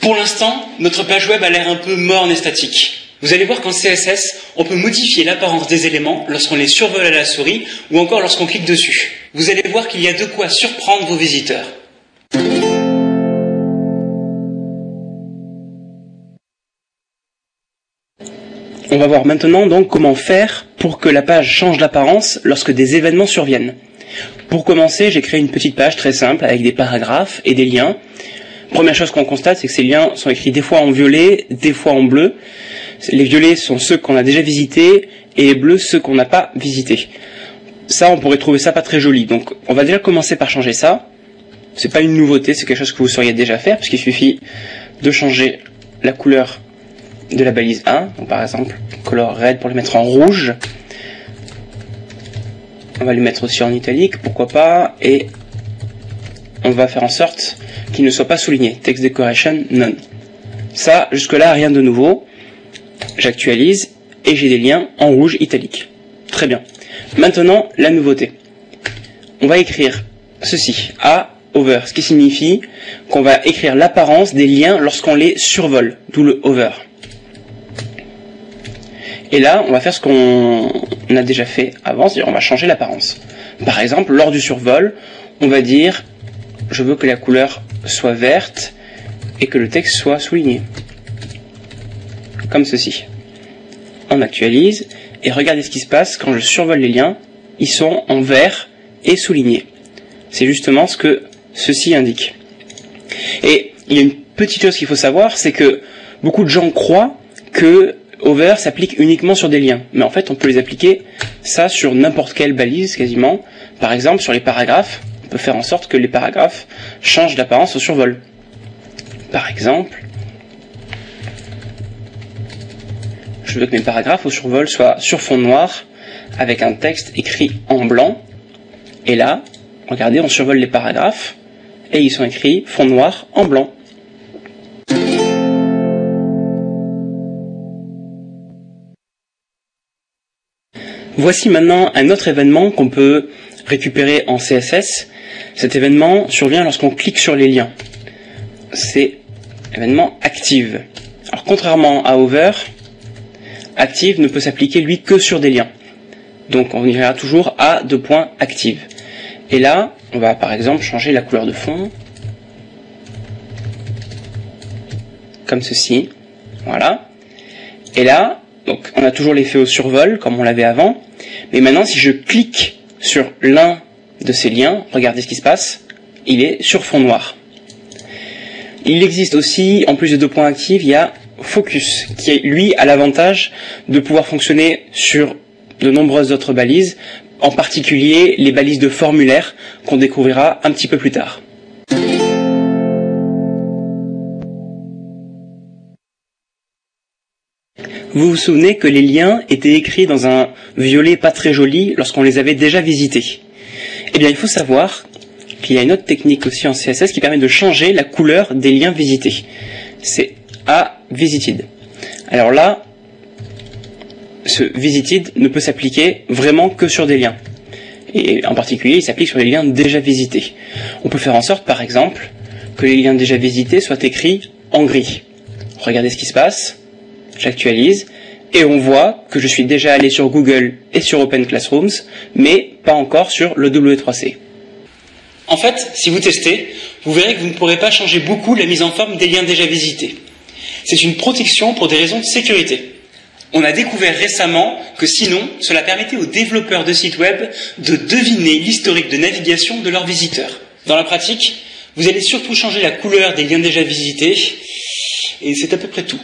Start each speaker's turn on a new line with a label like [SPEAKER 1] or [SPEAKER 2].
[SPEAKER 1] Pour l'instant, notre page web a l'air un peu morne et statique. Vous allez voir qu'en CSS, on peut modifier l'apparence des éléments lorsqu'on les survole à la souris ou encore lorsqu'on clique dessus. Vous allez voir qu'il y a de quoi surprendre vos visiteurs. On va voir maintenant donc comment faire pour que la page change d'apparence lorsque des événements surviennent. Pour commencer, j'ai créé une petite page très simple avec des paragraphes et des liens. Première chose qu'on constate, c'est que ces liens sont écrits des fois en violet, des fois en bleu. Les violets sont ceux qu'on a déjà visités et les bleus ceux qu'on n'a pas visités. Ça, on pourrait trouver ça pas très joli. Donc, on va déjà commencer par changer ça. C'est pas une nouveauté, c'est quelque chose que vous sauriez déjà faire, puisqu'il suffit de changer la couleur de la balise 1. Donc, par exemple, color red pour le mettre en rouge. On va le mettre aussi en italique, pourquoi pas, et on va faire en sorte qu'il ne soit pas souligné. Text decoration, none. Ça, jusque-là, rien de nouveau. J'actualise et j'ai des liens en rouge italique. Très bien. Maintenant, la nouveauté. On va écrire ceci, A over, ce qui signifie qu'on va écrire l'apparence des liens lorsqu'on les survole, d'où le over. Et là, on va faire ce qu'on a déjà fait avant, c'est-à-dire on va changer l'apparence. Par exemple, lors du survol, on va dire je veux que la couleur soit verte et que le texte soit souligné. Comme ceci. On actualise et regardez ce qui se passe quand je survole les liens, ils sont en vert et soulignés. C'est justement ce que ceci indique. Et il y a une petite chose qu'il faut savoir, c'est que beaucoup de gens croient que over s'applique uniquement sur des liens. Mais en fait, on peut les appliquer ça sur n'importe quelle balise quasiment. Par exemple, sur les paragraphes, on peut faire en sorte que les paragraphes changent d'apparence au survol. Par exemple, je veux que mes paragraphes au survol soient sur fond noir avec un texte écrit en blanc. Et là, regardez, on survole les paragraphes et ils sont écrits fond noir en blanc. Voici maintenant un autre événement qu'on peut récupérer en CSS. Cet événement survient lorsqu'on clique sur les liens. C'est l'événement active. Alors contrairement à over, active ne peut s'appliquer lui que sur des liens. Donc on ira toujours à active. Et là, on va par exemple changer la couleur de fond. Comme ceci. Voilà. Et là, donc on a toujours l'effet au survol, comme on l'avait avant. Mais maintenant, si je clique sur l'un de ces liens, regardez ce qui se passe. Il est sur fond noir. Il existe aussi, en plus de active, il y a Focus, qui lui a l'avantage de pouvoir fonctionner sur de nombreuses autres balises, en particulier les balises de formulaire qu'on découvrira un petit peu plus tard. Vous vous souvenez que les liens étaient écrits dans un violet pas très joli lorsqu'on les avait déjà visités. Eh bien, il faut savoir qu'il y a une autre technique aussi en CSS qui permet de changer la couleur des liens visités. C'est A-Visited. Alors là, ce Visited ne peut s'appliquer vraiment que sur des liens. Et en particulier, il s'applique sur les liens déjà visités. On peut faire en sorte, par exemple, que les liens déjà visités soient écrits en gris. Regardez ce qui se passe. J'actualise et on voit que je suis déjà allé sur Google et sur Open Classrooms, mais pas encore sur le W3C. En fait, si vous testez, vous verrez que vous ne pourrez pas changer beaucoup la mise en forme des liens déjà visités. C'est une protection pour des raisons de sécurité. On a découvert récemment que sinon, cela permettait aux développeurs de sites web de deviner l'historique de navigation de leurs visiteurs. Dans la pratique, vous allez surtout changer la couleur des liens déjà visités, et c'est à peu près tout.